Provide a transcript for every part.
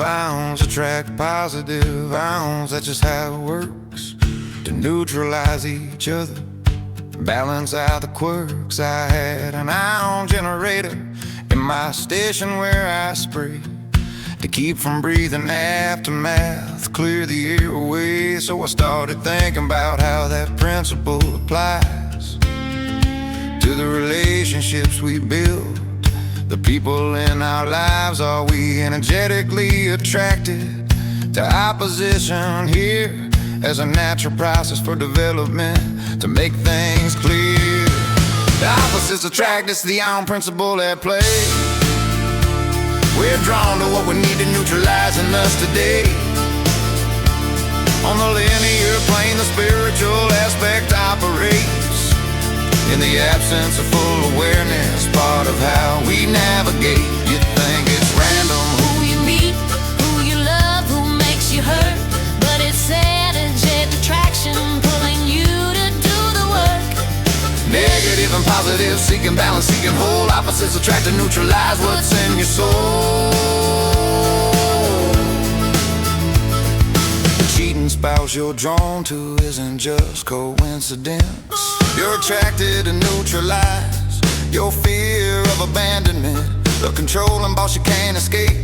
ions attract positive ions. That's just how it works. To neutralize each other, balance out the quirks. I had an ion generator in my station where I spray to keep from breathing aftermath, clear the air away. So I started thinking about how that principle applies to the relationships we build, the people in our lives. Are we energetically attracted to opposition here as a natural process for development to make things clear? The opposites attract, it's the ion principle at play. We're drawn to what we need to neutralize in us today. On the linear plane, the spiritual aspect operates in the absence of full awareness, part of how we navigate. You think it's random who you meet, who you love, who makes you hurt, but it's energetic attraction pulling you to do the work. Negative and positive, seeking balance, seeking whole. Opposites attract to neutralize what's in your soul. The cheating spouse you're drawn to isn't just coincidence. You're attracted to neutralize your fear of abandonment, the controlling boss you can't escape.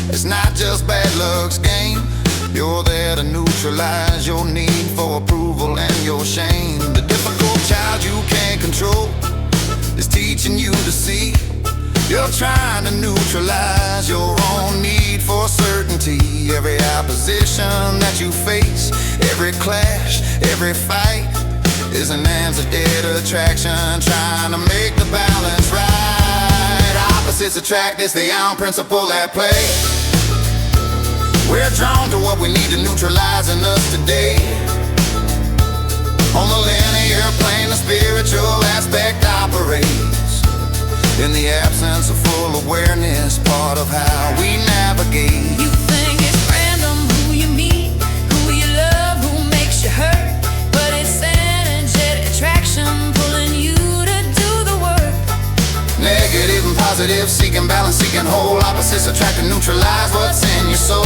It's not just bad luck's game. You're there to neutralize your need for approval and your shame. The difficult child you can't control is teaching you to see. You're trying to neutralize your own need for certainty. Every opposition that you face, every clash, every fight is an antidote attraction, trying to make the balance right. Opposites attract, it's the ion principle at play. We're drawn to what we need to neutralize in us today. On the linear plane, the spiritual aspect operates in the absence of full awareness, part of how we navigate. You think it's random who you meet, who you love, who makes you hurt, but it's energetic attraction pulling you to do the work. Negative and positive, seeking balance, seeking whole. Opposites attract and neutralize what's in your soul.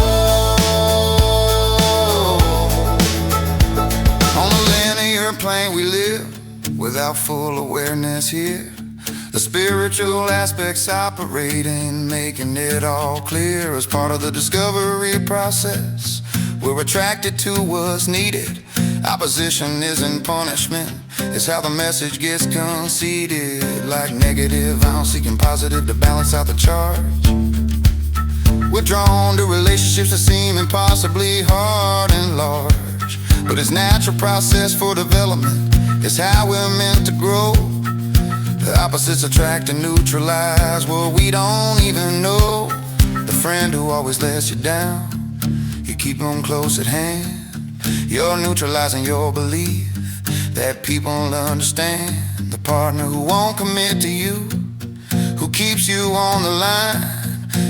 On the linear plane we live without full awareness here. The spiritual aspects operating, making it all clear as part of the discovery process. We're attracted to what's needed. Opposition isn't punishment, it's how the message gets conceded. Like negative, I'm seeking positive to balance out the charge. We're drawn to relationships that seem impossibly hard and large, but it's natural process for development, it's how we're meant to grow. The opposites attract and neutralize what we don't even know. The friend who always lets you down, you keep them close at hand. You're neutralizing your belief that people understand. The partner who won't commit to you, who keeps you on the line.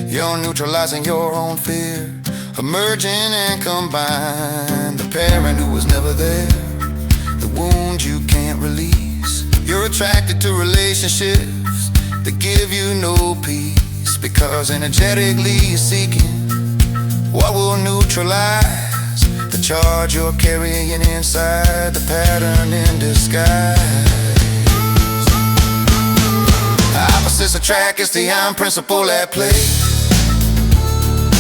You're neutralizing your own fear, emerging and combined. The parent who was never there, the wound you can't release. You're attracted to relationships that give you no peace, because energetically you're seeking what will neutralize the charge you're carrying inside, the pattern in disguise. Opposites attract, it's the ion principle at play.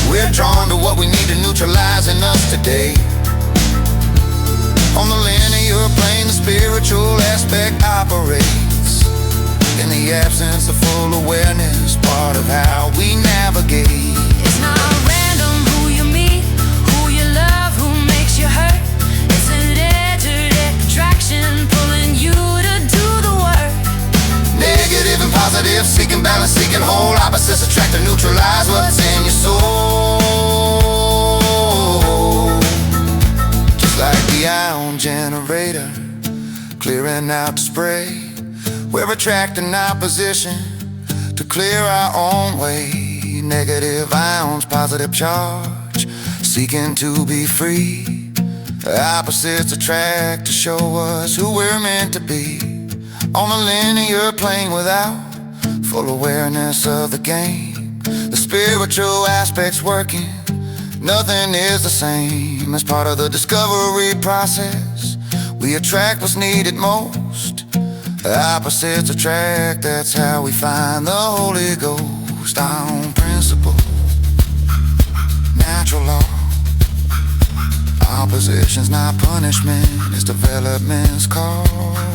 We're drawn to what we need to neutralize in us today. On the linear plane, the spiritual aspect operates in the absence of full awareness, part of how we navigate. It's not random who you meet, who you love, who makes you hurt. It's an energetic attraction pulling you to do the work. Negative and positive, seeking balance, seeking whole. Opposites attract to neutralize what's in your soul. Like the ion generator, clearing out the spray. We're attracting opposition to clear our own way. Negative ions, positive charge, seeking to be free. Opposites attract to show us who we're meant to be. On the linear plane without full awareness of the game, the spiritual aspects working Nothing is the same. As part of the discovery process, we attract what's needed most. Opposites attract, that's how we find the Holy Ghost. On principle, natural law. Opposition's not punishment, it's development's call.